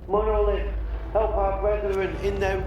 Monolith, help our brethren in their...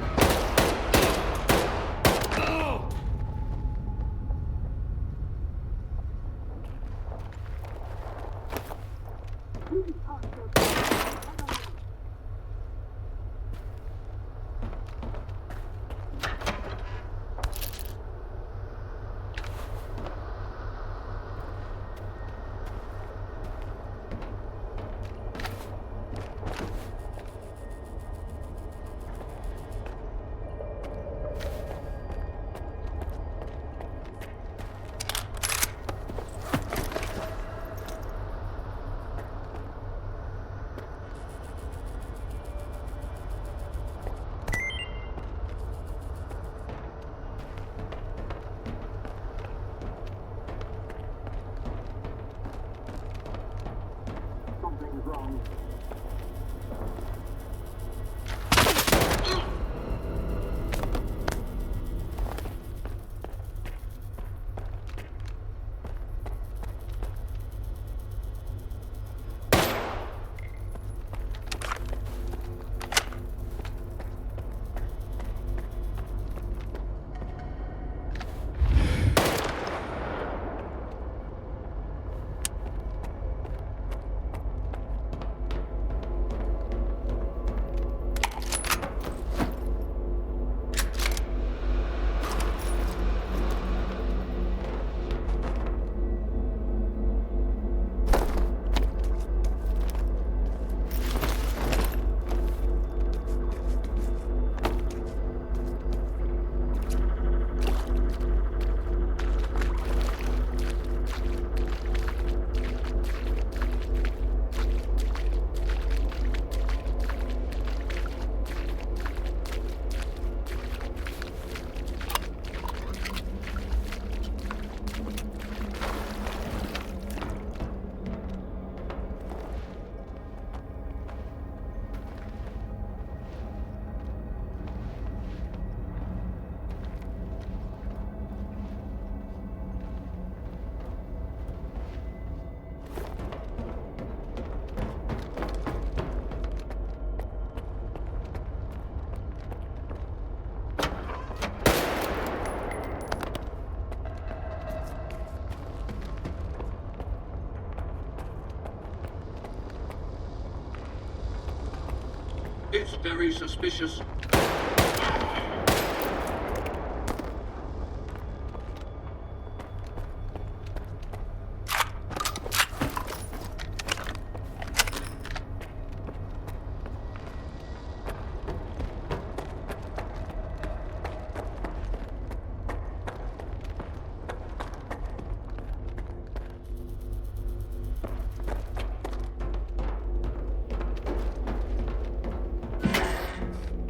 It's very suspicious.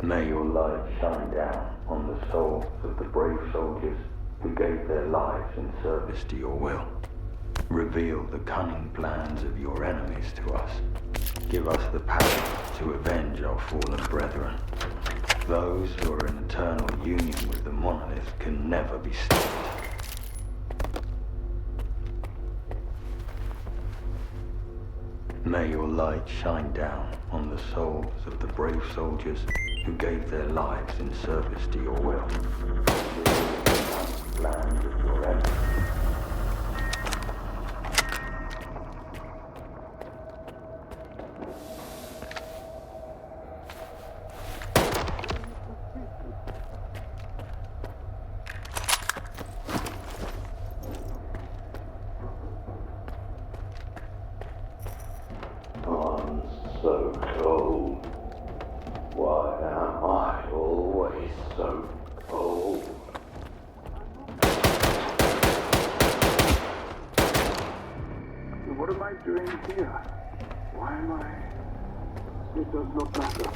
May your light shine down on the souls of the brave soldiers who gave their lives in service to your will. Reveal the cunning plans of your enemies to us. Give us the power to avenge our fallen brethren. Those who are in eternal union with the monolith can never be stopped. May your light shine down on the souls of the brave soldiers who gave their lives in service to your will. The land of your enemies. So cold. Why am I always so cold? What am I doing here? Why am I? It does not matter.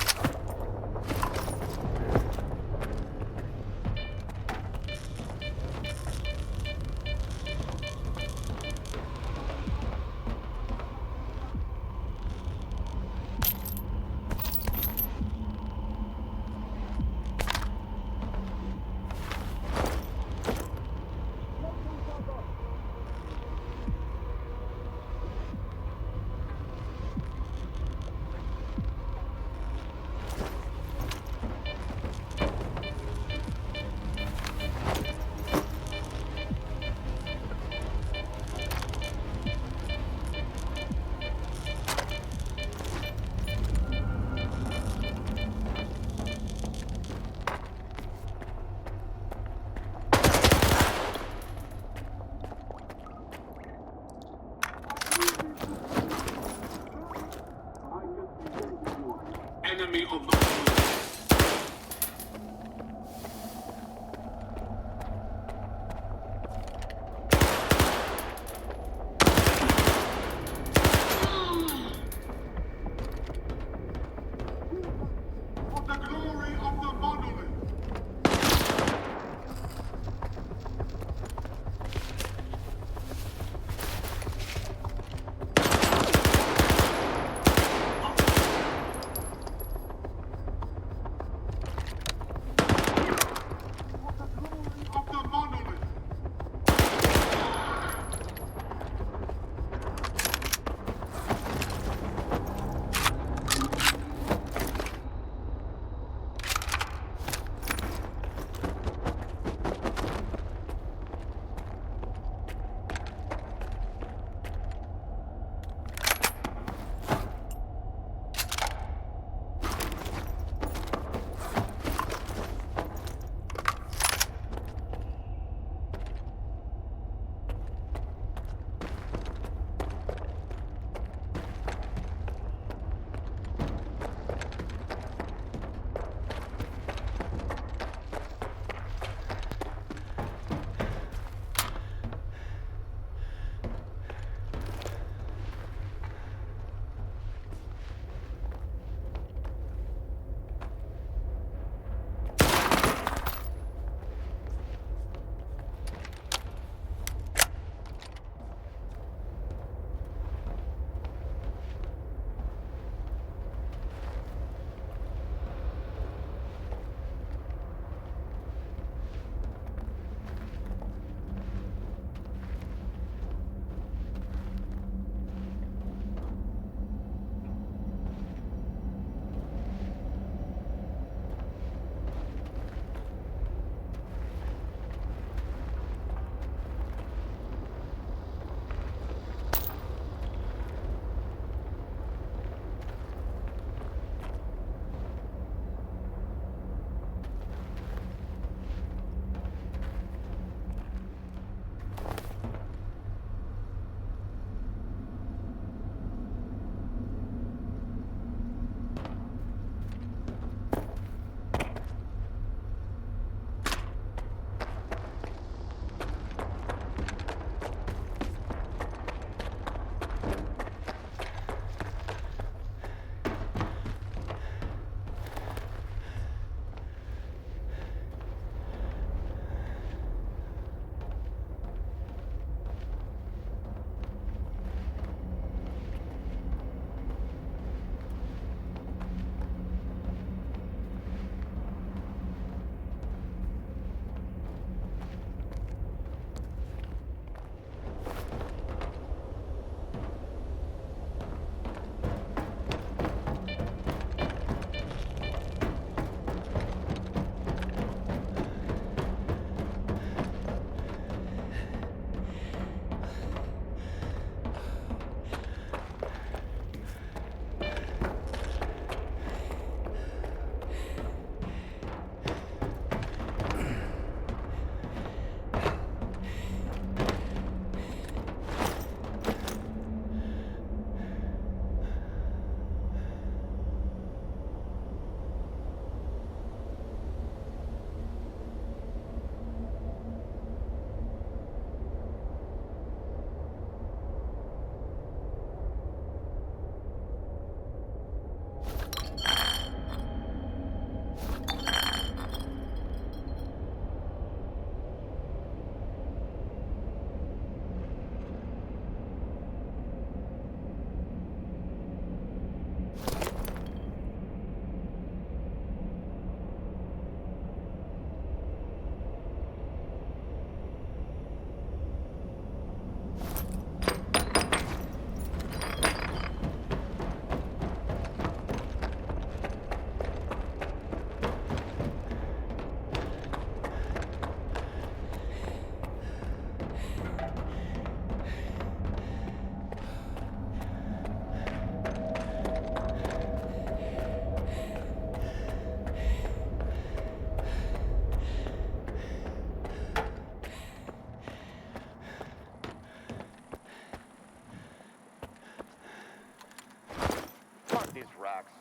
racks.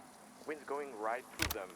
Wind's going right through them.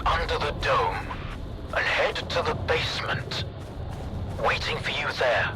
Under the dome and head to the basement. Waiting for you there.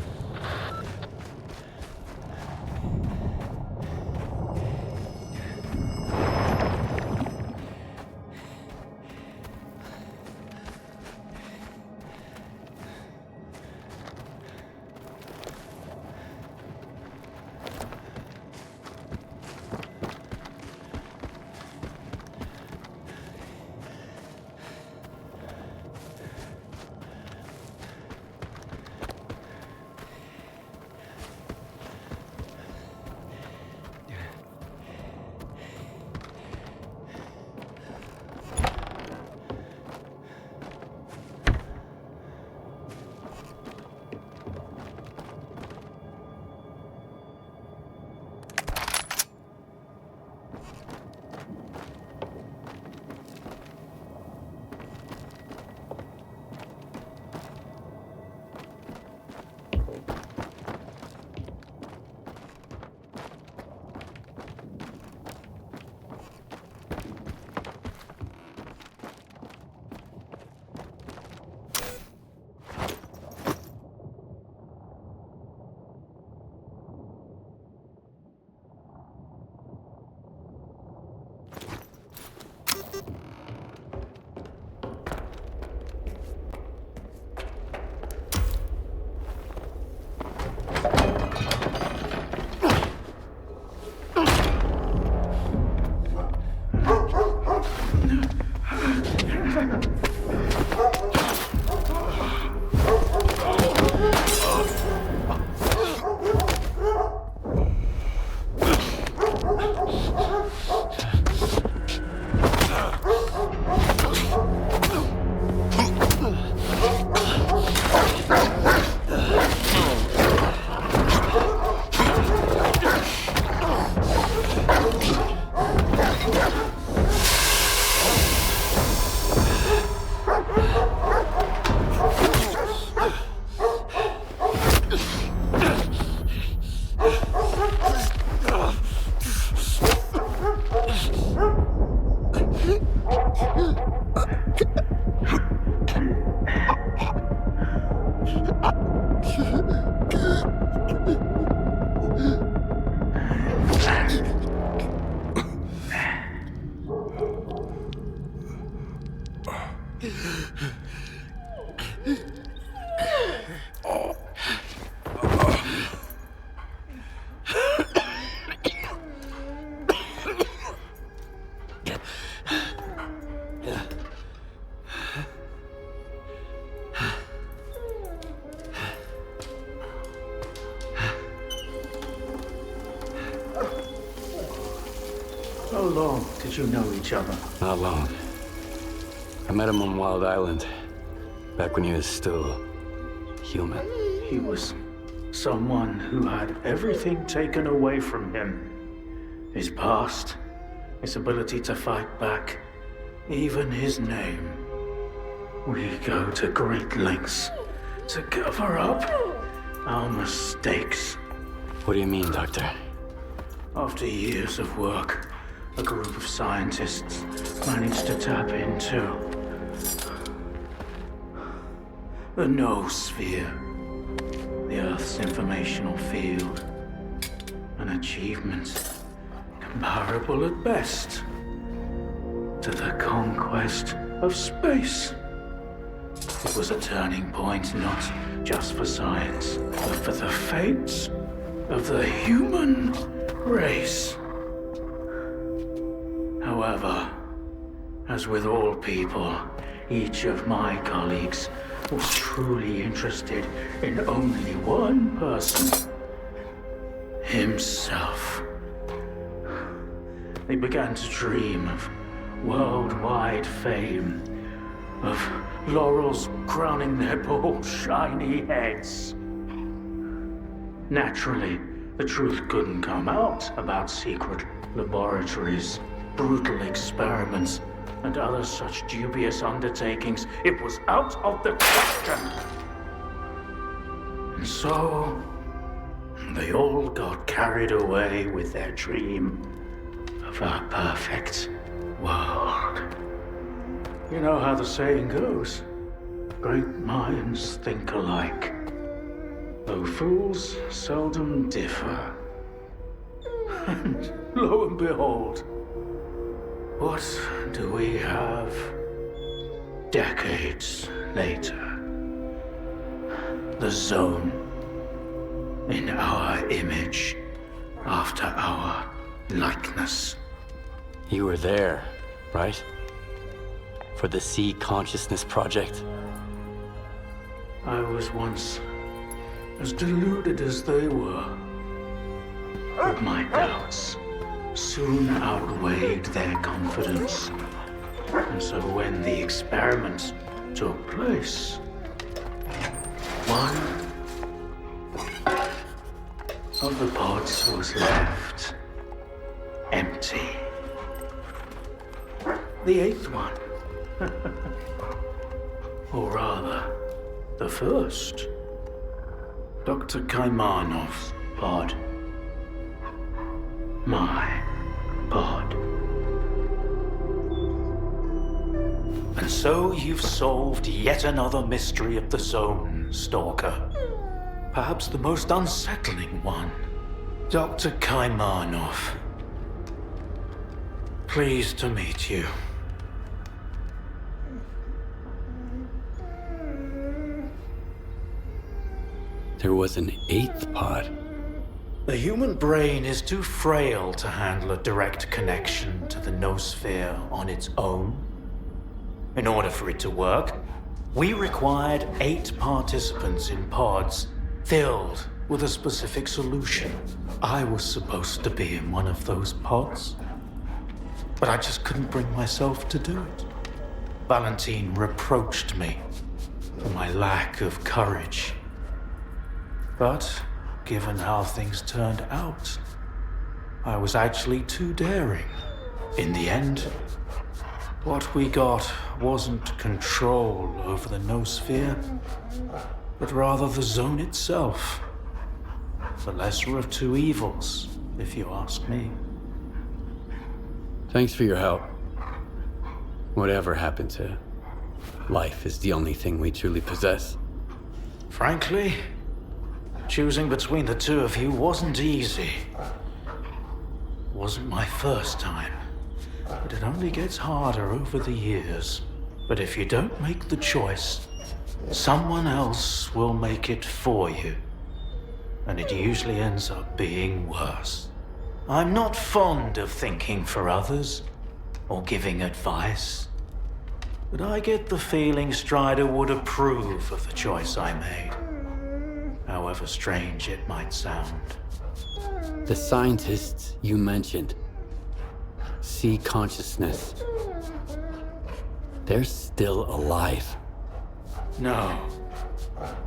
How long did you know each other? Not long. I met him on Wild Island, back when he was still human. He was someone who had everything taken away from him. His past, his ability to fight back, even his name. We go to great lengths to cover up our mistakes. What do you mean, Doctor? After years of work, a group of scientists managed to tap into the noosphere, the Earth's informational field. An achievement comparable at best to the conquest of space. It was a turning point not just for science, but for the fates of the human race. However, as with all people, each of my colleagues was truly interested in only one person: himself. They began to dream of worldwide fame, of laurels crowning their bald, shiny heads. Naturally, the truth couldn't come out about secret laboratories, brutal experiments, and other such dubious undertakings. It was out of the question. And so, they all got carried away with their dream of a perfect world. You know how the saying goes, great minds think alike, though fools seldom differ. And lo and behold, what do we have decades later? The Zone, in our image, after our likeness. You were there, right? For the Sea Consciousness Project. I was once as deluded as they were, but my doubts soon outweighed their confidence. And so when the experiment took place, one of the pods was left empty. The eighth one, or rather, the first, Dr. Kaimanov's pod. My pod. And so you've solved yet another mystery of the Zone, Stalker. Perhaps the most unsettling one. Dr. Kaimanov. Pleased to meet you. There was an eighth pod. The human brain is too frail to handle a direct connection to the noosphere on its own. In order for it to work, we required 8 participants in pods filled with a specific solution. I was supposed to be in one of those pods, but I just couldn't bring myself to do it. Valentine reproached me for my lack of courage. But given how things turned out, I was actually too daring. In the end, what we got wasn't control over the noosphere, but rather the zone itself. The lesser of two evils, if you ask me. Thanks for your help. Whatever happened to life is the only thing we truly possess. Frankly, choosing between the two of you wasn't easy. Wasn't my first time, but it only gets harder over the years. But if you don't make the choice, someone else will make it for you. And it usually ends up being worse. I'm not fond of thinking for others, or giving advice. But I get the feeling Strider would approve of the choice I made. However strange it might sound. The scientists you mentioned, see consciousness. They're still alive. No,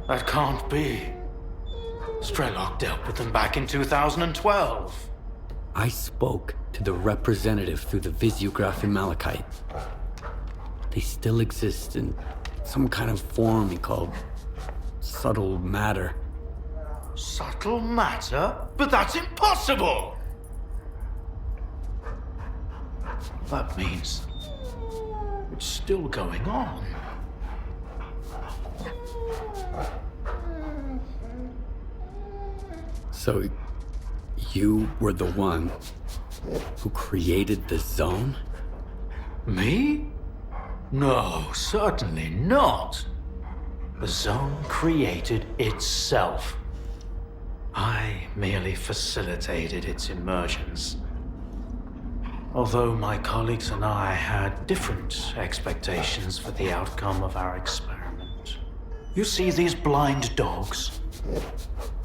that can't be. Strelok dealt with them back in 2012. I spoke to the representative through the Visiograph in Malachite. They still exist in some kind of form he called subtle matter. Subtle matter? But that's impossible! That means it's still going on. So, you were the one who created the zone? Me? No, certainly not. The zone created itself. I merely facilitated its emergence. Although my colleagues and I had different expectations for the outcome of our experiment. You see these blind dogs?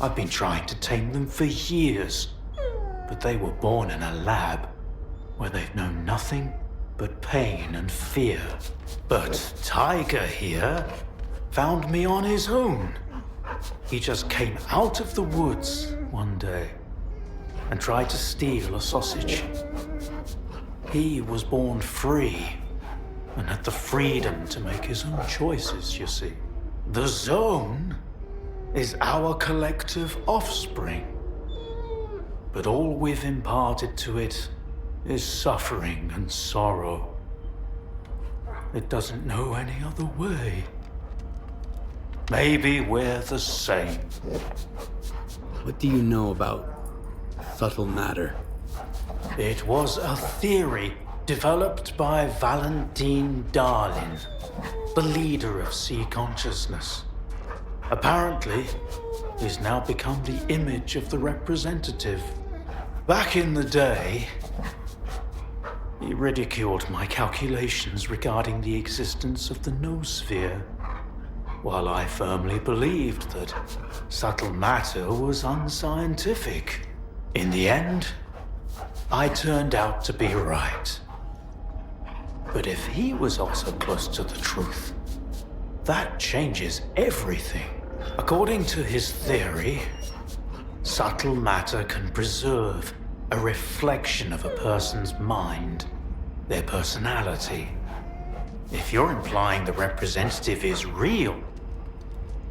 I've been trying to tame them for years, but they were born in a lab where they've known nothing but pain and fear. But Tiger here found me on his own. He just came out of the woods one day and tried to steal a sausage. He was born free and had the freedom to make his own choices, you see. The zone is our collective offspring. But all we've imparted to it is suffering and sorrow. It doesn't know any other way. Maybe we're the same. What do you know about subtle matter? It was a theory developed by Valentine Darlin, the leader of sea consciousness. Apparently, he's now become the image of the representative. Back in the day, he ridiculed my calculations regarding the existence of the noosphere, while I firmly believed that subtle matter was unscientific. In the end, I turned out to be right. But if he was also close to the truth, that changes everything. According to his theory, subtle matter can preserve a reflection of a person's mind, their personality. If you're implying the representative is real,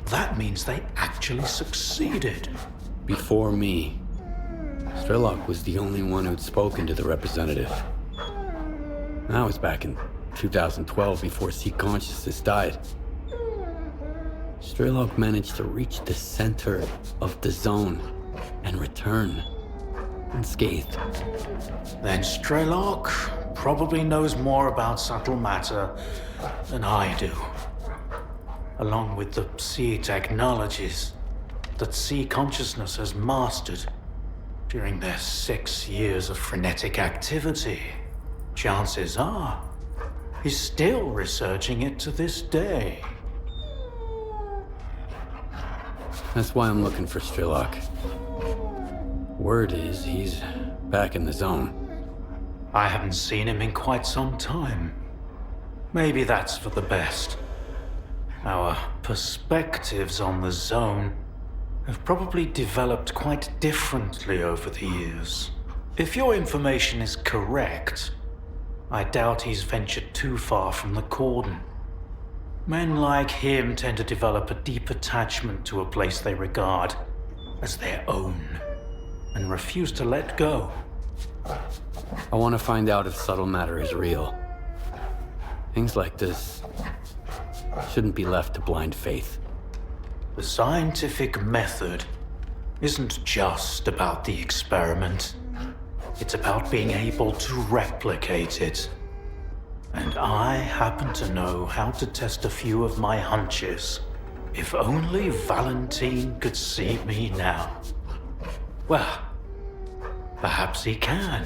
that means they actually succeeded. Before me, Strelok was the only one who'd spoken to the representative. That was back in 2012 before Sea Consciousness died. Strelok managed to reach the center of the zone and return unscathed. Then Strelok probably knows more about subtle matter than I do. Along with the sea technologies that Sea Consciousness has mastered during their 6 years of frenetic activity, chances are is still researching it to this day. That's why I'm looking for Strelok. Word is he's back in the zone. I haven't seen him in quite some time. Maybe that's for the best. Our perspectives on the zone have probably developed quite differently over the years. If your information is correct, I doubt he's ventured too far from the cordon. Men like him tend to develop a deep attachment to a place they regard as their own, and refuse to let go. I want to find out if subtle matter is real. Things like this shouldn't be left to blind faith. The scientific method isn't just about the experiment. It's about being able to replicate it. And I happen to know how to test a few of my hunches. If only Valentine could see me now. Well, perhaps he can.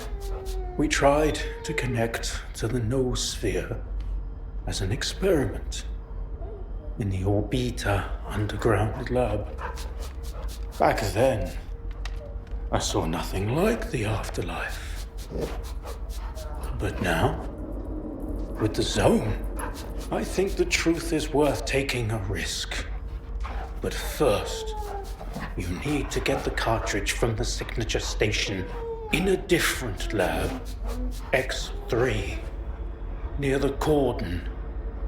We tried to connect to the noosphere as an experiment in the ZoTa underground lab. Back then, I saw nothing like the afterlife. But now, with the zone, I think the truth is worth taking a risk. But first, you need to get the cartridge from the signature station in a different lab, X3, near the cordon.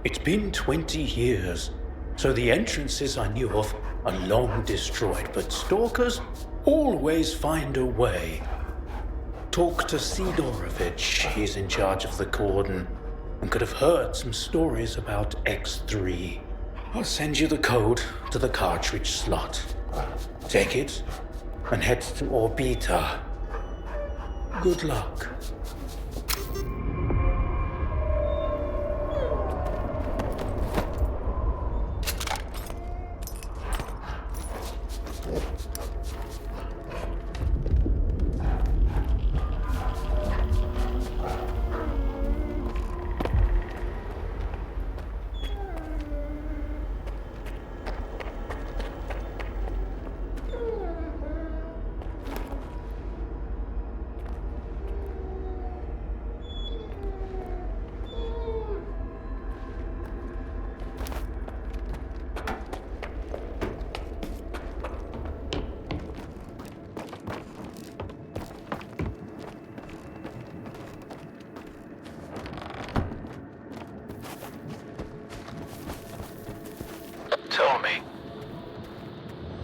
It's been 20 years, so the entrances I knew of are long destroyed, but stalkers always find a way. Talk to Sidorovich, he's in charge of the cordon, and could have heard some stories about X3. I'll send you the code to the cartridge slot. Take it and head to ZoTa. Good luck. Tell me,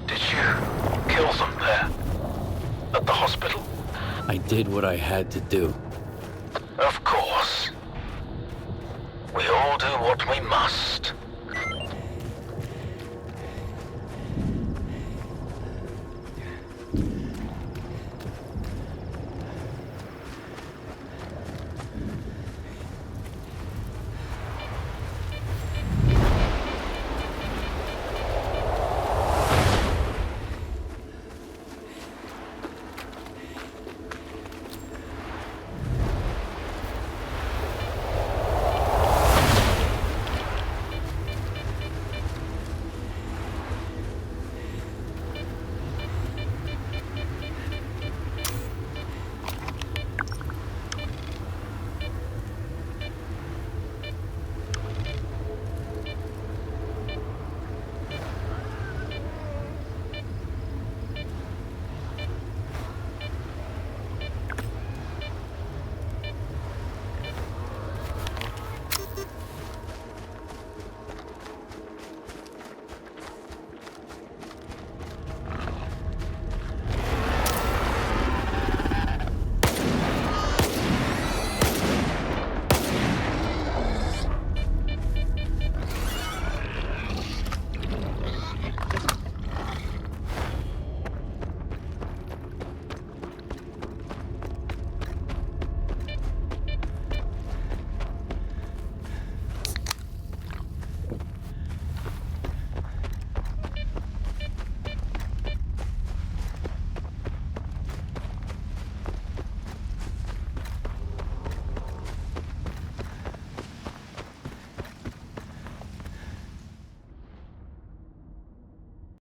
did you kill them there? At the hospital? I did what I had to do. Of course. We all do what we must.